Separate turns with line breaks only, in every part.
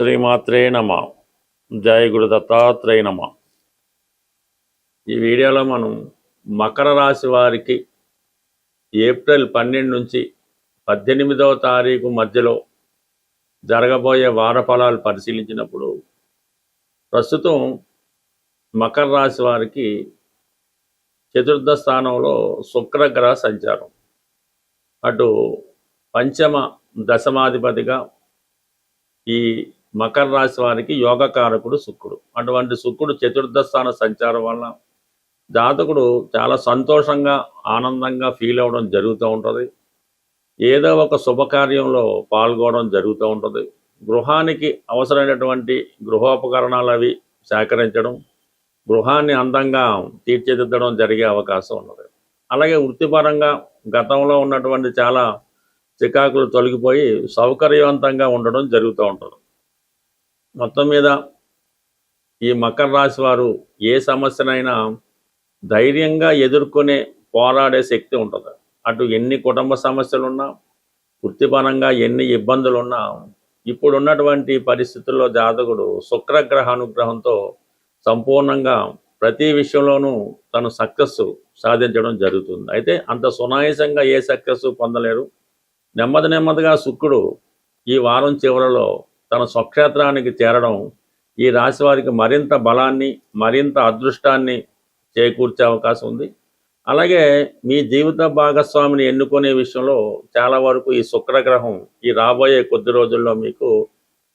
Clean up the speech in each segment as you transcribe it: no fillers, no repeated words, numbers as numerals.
శ్రీమాత్రే నమ. జయ గురు దత్తాత్రేయ నమ. ఈ వీడియోలో మనం మకర రాశి వారికి ఏప్రిల్ 12 నుంచి 18వ తారీఖు మధ్యలో జరగబోయే వార ఫలాలు పరిశీలించినప్పుడు ప్రస్తుతం మకర రాశి వారికి చతుర్థ స్థానంలో శుక్రగ్రహ సంచారం, అటు పంచమ దశమాధిపతిగా ఈ మకర రాశి వారికి యోగకారకుడు శుక్రుడు. అటువంటి శుక్రుడు చతుర్థ స్థాన సంచారం వల్ల జాతకుడు చాలా సంతోషంగా ఆనందంగా ఫీల్ అవ్వడం జరుగుతూ ఉంటుంది. ఏదో ఒక శుభకార్యంలో పాల్గొనడం జరుగుతూ ఉంటుంది. గృహానికి అవసరమైనటువంటి గృహోపకరణాలు అవి సేకరించడం, గృహాన్ని అందంగా తీర్చిదిద్దడం జరిగే అవకాశం ఉన్నది. అలాగే వృత్తిపరంగా గతంలో ఉన్నటువంటి చాలా చికాకులు తొలగిపోయి సౌకర్యవంతంగా ఉండడం జరుగుతూ ఉంటుంది. మొత్తం మీద ఈ మకర రాశి వారు ఏ సమస్యనైనా ధైర్యంగా ఎదుర్కొనే పోరాడే శక్తి ఉంటుంది. అటు ఎన్ని కుటుంబ సమస్యలున్నా, వృత్తిపరంగా ఎన్ని ఇబ్బందులున్నా, ఇప్పుడున్నటువంటి పరిస్థితుల్లో జాతకుడు శుక్రగ్రహ అనుగ్రహంతో సంపూర్ణంగా ప్రతి విషయంలోనూ తను సక్సెస్ సాధించడం జరుగుతుంది. అయితే అంత సునాయాసంగా ఏ సక్సెస్ పొందలేరు. నెమ్మదిగా శుక్రుడు ఈ వారం చివరలో తన స్వక్షేత్రానికి చేరడం ఈ రాశి వారికి మరింత బలాన్ని, మరింత అదృష్టాన్ని చేకూర్చే అవకాశం ఉంది. అలాగే మీ జీవిత భాగస్వామిని ఎన్నుకునే విషయంలో చాలా వరకు ఈ శుక్రగ్రహం ఈ రాబోయే కొద్ది రోజుల్లో మీకు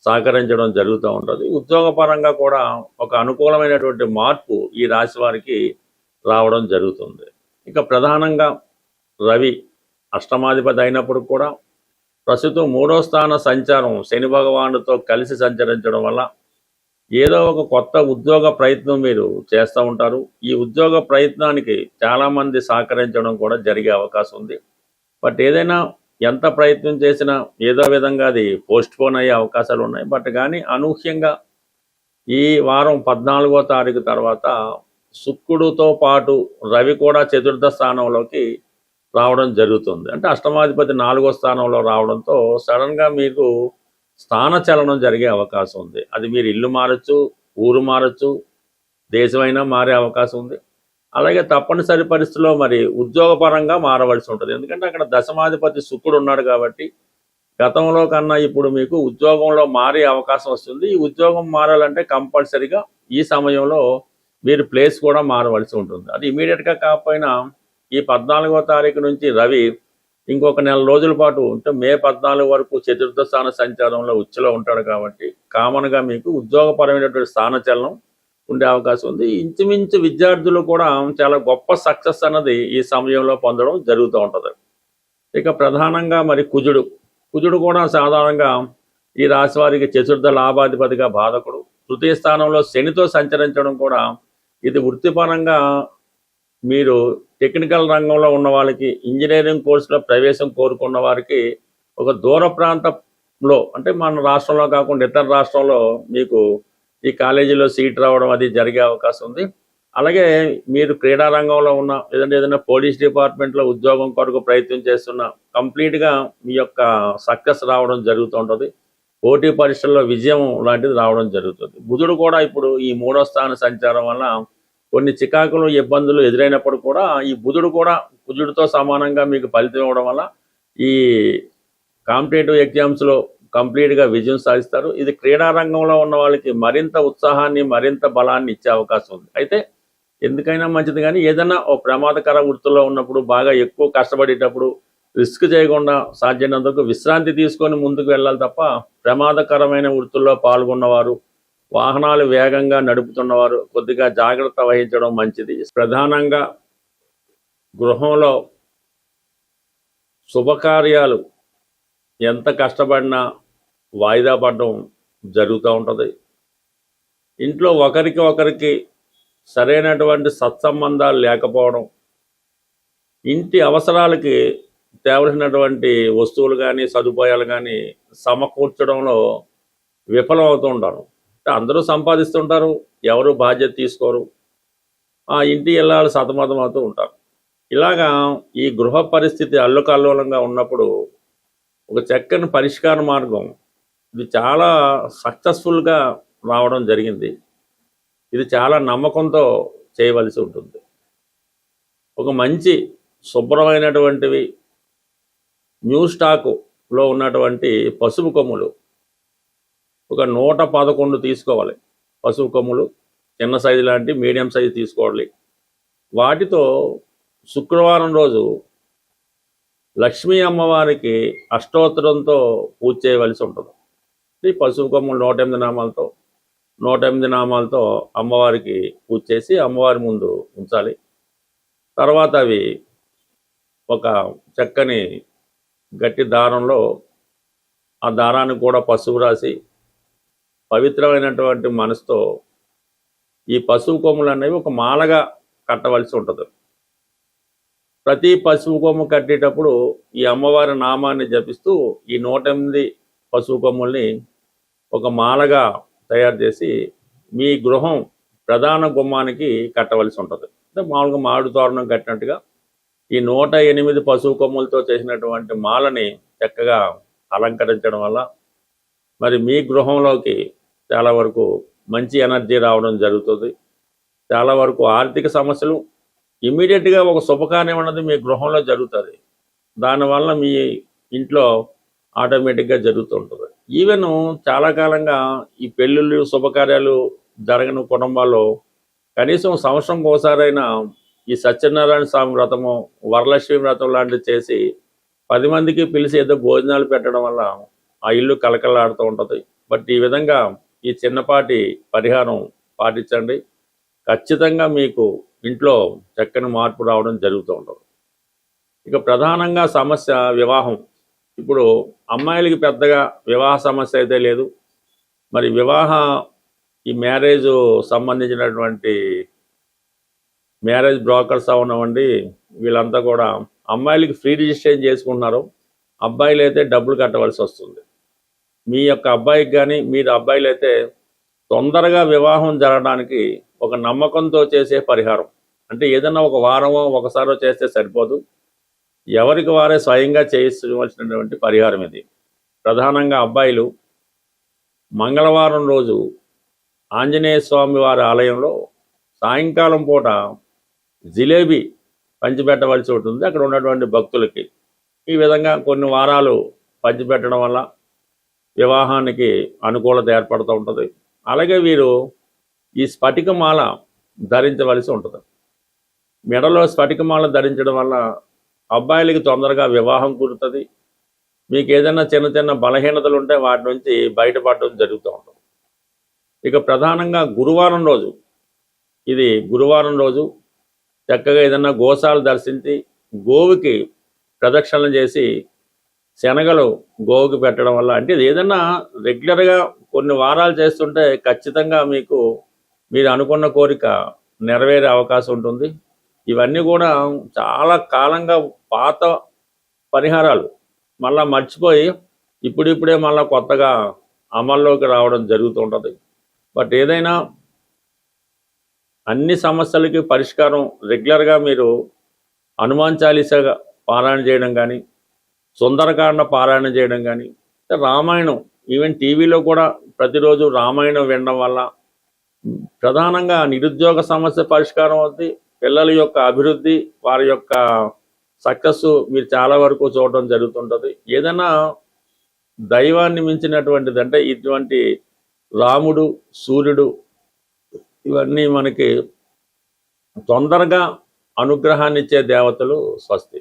సహకరించడం జరుగుతూ ఉంటుంది. ఉద్యోగపరంగా కూడా ఒక అనుకూలమైనటువంటి మార్పు ఈ రాశి వారికి రావడం జరుగుతుంది. ఇక ప్రధానంగా రవి అష్టమాధిపతి అయినప్పుడు కూడా ప్రస్తుతం 3వ స్థాన సంచారం శని భగవానుడితో కలిసి సంచరించడం వల్ల ఏదో ఒక కొత్త ఉద్యోగ ప్రయత్నం మీరు చేస్తూ ఉంటారు. ఈ ఉద్యోగ ప్రయత్నానికి చాలామంది సహకరించడం కూడా జరిగే అవకాశం ఉంది. బట్ ఏదైనా ఎంత ప్రయత్నం చేసినా ఏదో విధంగా అది పోస్ట్పోన్ అయ్యే అవకాశాలు ఉన్నాయి. బట్ కానీ అనూహ్యంగా ఈ వారం 14వ తారీఖు తర్వాత శుక్రుడితో పాటు రవి కూడా చతుర్థ స్థానంలోకి రావడం జరుగుతుంది. అంటే అష్టమాధిపతి 4వ స్థానంలో రావడంతో సడన్గా మీకు స్థానచలనం జరిగే అవకాశం ఉంది. అది మీరు ఇల్లు మారచ్చు, ఊరు మారచ్చు, దేశమైనా మారే అవకాశం ఉంది. అలాగే తప్పనిసరి పరిస్థితుల్లో మరి ఉద్యోగపరంగా మారవలసి ఉంటుంది. ఎందుకంటే అక్కడ దశమాధిపతి శుక్రుడు ఉన్నాడు కాబట్టి గతంలో కన్నా ఇప్పుడు మీకు ఉద్యోగంలో మారే అవకాశం వస్తుంది. ఈ ఉద్యోగం మారాలంటే కంపల్సరిగా ఈ సమయంలో మీరు ప్లేస్ కూడా మారవలసి ఉంటుంది. అది ఇమీడియట్గా కాకపోయినా ఈ 14వ తారీఖు నుంచి రవి ఇంకొక నెల రోజుల పాటు అంటే మే 14 వరకు చతుర్థ స్థాన సంచారంలో ఉచ్చులో ఉంటాడు కాబట్టి కామన్గా మీకు ఉద్యోగపరమైనటువంటి స్థానచలనం ఉండే అవకాశం ఉంది. ఇంచుమించు విద్యార్థులు కూడా చాలా గొప్ప సక్సెస్ అన్నది ఈ సమయంలో పొందడం జరుగుతూ ఉంటుంది. ఇక ప్రధానంగా మరి కుజుడు కూడా సాధారణంగా ఈ రాశి వారికి చతుర్థ లాభాధిపతిగా బాధకుడు. తృతీయ స్థానంలో శనితో సంచరించడం కూడా ఇది వృత్తిపరంగా మీరు టెక్నికల్ రంగంలో ఉన్న వాళ్ళకి, ఇంజనీరింగ్ కోర్సులో ప్రవేశం కోరుకున్న వారికి ఒక దూర ప్రాంతంలో అంటే మన రాష్ట్రంలో కాకుండా ఇతర రాష్ట్రంలో మీకు ఈ కాలేజీలో సీట్ రావడం అది జరిగే అవకాశం ఉంది. అలాగే మీరు క్రీడా రంగంలో ఉన్న లేదంటే ఏదైనా పోలీస్ డిపార్ట్మెంట్లో ఉద్యోగం కొరకు ప్రయత్నం చేస్తున్న కంప్లీట్గా మీ యొక్క సక్సెస్ రావడం జరుగుతూ ఉంటుంది. పోటీ పరీక్షల్లో విజయం లాంటిది రావడం జరుగుతుంది. బుధుడు కూడా ఇప్పుడు ఈ 3వ స్థాన సంచారం వల్ల కొన్ని చికాకులు, ఇబ్బందులు ఎదురైనప్పుడు కూడా ఈ బుధుడు కూడా కుజుడితో సమానంగా మీకు ఫలితం ఇవ్వడం వల్ల ఈ కాంపిటేటివ్ ఎగ్జామ్స్లో కంప్లీట్గా విజయం సాధిస్తారు. ఇది క్రీడా రంగంలో ఉన్న వాళ్ళకి మరింత ఉత్సాహాన్ని, మరింత బలాన్ని ఇచ్చే అవకాశం ఉంది. అయితే ఎందుకైనా మంచిది, కానీ ఏదైనా ఓ ప్రమాదకర వృత్తుల్లో ఉన్నప్పుడు బాగా ఎక్కువ కష్టపడేటప్పుడు రిస్క్ చేయకుండా సాధ్యమైనందుకు విశ్రాంతి తీసుకొని ముందుకు వెళ్ళాలి తప్ప ప్రమాదకరమైన వృత్తుల్లో పాల్గొన్నవారు, వాహనాలు వేగంగా నడుపుతున్నవారు కొద్దిగా జాగ్రత్త వహించడం మంచిది. ప్రధానంగా గృహంలో శుభకార్యాలు ఎంత కష్టపడినా వాయిదా పడడం జరుగుతూ ఉంటుంది. ఇంట్లో ఒకరికి సరైనటువంటి సత్సంబంధాలు లేకపోవడం, ఇంటి అవసరాలకి తేవలసినటువంటి వస్తువులు కానీ సదుపాయాలు కానీ సమకూర్చడంలో విఫలం అవుతూ ఉంటారు. అందరూ సంపాదిస్తుంటారు, ఎవరు బాధ్యత తీసుకోరు, ఆ ఇంటి ఇళ్ళాలు సతమతం అవుతూ ఉంటారు. ఇలాగా ఈ గృహ పరిస్థితి అల్లుకల్లోలంగా ఉన్నప్పుడు ఒక చక్కని పరిష్కార మార్గం ఇది చాలా సక్సెస్ఫుల్గా రావడం జరిగింది. ఇది చాలా నమ్మకంతో చేయవలసి ఉంటుంది. ఒక మంచి శుభ్రమైనటువంటివి న్యూ స్టాకులో ఉన్నటువంటి పసుపు కొమ్ములు ఒక 111 తీసుకోవాలి. పసుపు కొమ్ములు చిన్న సైజు లాంటి మీడియం సైజు తీసుకోవాలి. వాటితో శుక్రవారం రోజు లక్ష్మీ అమ్మవారికి అష్టోత్తరంతో పూజ చేయవలసి ఉంటుంది. ఈ పసుపు కొమ్ములు 108 నామాలతో అమ్మవారికి పూజ చేసి అమ్మవారి ముందు ఉంచాలి. తర్వాత అవి ఒక చక్కని గట్టి దారంలో ఆ దారాన్ని కూడా పసుపు రాసి పవిత్రమైనటువంటి మనసుతో ఈ పసుపు కొమ్ములు అనేవి ఒక మాలగా కట్టవలసి ఉంటుంది. ప్రతి పసుపు కొమ్ము కట్టేటప్పుడు ఈ అమ్మవారి నామాన్ని జపిస్తూ ఈ 108 పసుపు కొమ్ముల్ని ఒక మాలగా తయారు చేసి మీ గృహం ప్రధాన గుమ్మానికి కట్టవలసి ఉంటుంది. అంటే మామూలుగా మామిడి తోరణం కట్టినట్టుగా ఈ 108 పసుపు కొమ్ములతో చేసినటువంటి మాలని చక్కగా అలంకరించడం వల్ల మరి మీ గృహంలోకి చాలా వరకు మంచి ఎనర్జీ రావడం జరుగుతుంది. చాలా వరకు ఆర్థిక సమస్యలు ఇమ్మీడియట్గా ఒక శుభకార్యం అన్నది మీ గృహంలో జరుగుతుంది. దానివల్ల మీ ఇంట్లో ఆటోమేటిక్గా జరుగుతూ ఉంటుంది. ఈవెన్ చాలా కాలంగా ఈ పెళ్ళిళ్ళు శుభకార్యాలు జరగని కుటుంబాల్లో కనీసం సంవత్సరంకి ఒకసారైనా ఈ సత్యనారాయణ స్వామి వ్రతము వరలక్ష్మి వ్రతం లాంటివి చేసి 10 మందికి పిలిచి ఏదో భోజనాలు పెట్టడం వల్ల ఆ ఇల్లు కలకలాడుతూ ఉంటుంది. బట్ ఈ విధంగా ఈ చిన్నపాటి పరిహారం పాటించండి. ఖచ్చితంగా మీకు ఇంట్లో చక్కని మార్పు రావడం జరుగుతూ ఉంటుంది. ఇక ప్రధానంగా సమస్య వివాహం. ఇప్పుడు అమ్మాయిలకి పెద్దగా వివాహ సమస్య అయితే లేదు. మరి ఈ మ్యారేజ్ సంబంధించినటువంటి మ్యారేజ్ బ్రోకర్స్ అవనివ్వండి, వీళ్ళంతా కూడా అమ్మాయిలకి ఫ్రీ రిజిస్ట్రేషన్ చేసుకుంటున్నారు. అబ్బాయిలు అయితే డబ్బులు కట్టవలసి వస్తుంది. మీ యొక్క అబ్బాయికి కానీ మీరు అబ్బాయిలు అయితే తొందరగా వివాహం జరగడానికి ఒక నమ్మకంతో చేసే పరిహారం. అంటే ఏదన్నా ఒక వారమో ఒకసారో చేస్తే సరిపోదు. ఎవరికి వారే స్వయంగా చేయించవలసినటువంటి పరిహారం ఇది. ప్రధానంగా అబ్బాయిలు మంగళవారం రోజు ఆంజనేయ స్వామి వారి ఆలయంలో సాయంకాలం పూట జిలేబీ పంచిపెట్టవలసి ఉంటుంది అక్కడ ఉన్నటువంటి భక్తులకి. ఈ విధంగా కొన్ని వారాలు పంచిపెట్టడం వల్ల వివాహానికి అనుకూలత ఏర్పడుతూ ఉంటుంది. అలాగే వీరు ఈ స్ఫటికమాల ధరించవలసి ఉంటుంది. మెడలో స్ఫటికమాల ధరించడం వల్ల అబ్బాయిలకి తొందరగా వివాహం కుదురుతుంది. మీకు ఏదైనా చిన్న చిన్న బలహీనతలు ఉంటే వాటి నుంచి బయటపడడం జరుగుతూ ఉంటుంది. ఇక ప్రధానంగా గురువారం రోజు చక్కగా ఏదైనా గోశాలు దర్శించి గోవుకి ప్రదక్షిణలు చేసి శనగలు గోవుకి పెట్టడం వల్ల, అంటే ఏదైనా రెగ్యులర్గా కొన్ని వారాలు చేస్తుంటే ఖచ్చితంగా మీరు అనుకున్న కోరిక నెరవేరే అవకాశం ఉంటుంది. ఇవన్నీ కూడా చాలా కాలంగా పాత పరిహారాలు మళ్ళీ మర్చిపోయి ఇప్పుడిప్పుడే మళ్ళీ కొత్తగా అమల్లోకి రావడం జరుగుతుంటుంది. బట్ ఏదైనా అన్ని సమస్యలకి పరిష్కారం రెగ్యులర్గా మీరు హనుమాన్ చాలీసా పారాయణ చేయడం కానీ, సుందరకాండ పారాయణ చేయడం కానీ, రామాయణం ఈవెన్ టీవీలో కూడా ప్రతిరోజు రామాయణం వినడం వల్ల ప్రధానంగా నిరుద్యోగ సమస్య పరిష్కారం అవుతుంది. పిల్లల యొక్క అభివృద్ధి, వారి యొక్క సక్సెస్ మీరు చాలా వరకు చూడటం జరుగుతుంటుంది. ఏదైనా దైవాన్ని మించినటువంటిది అంటే ఇటువంటి రాముడు, సూర్యుడు ఇవన్నీ మనకి తొందరగా అనుగ్రహాన్ని ఇచ్చే దేవతలు. స్వస్తి.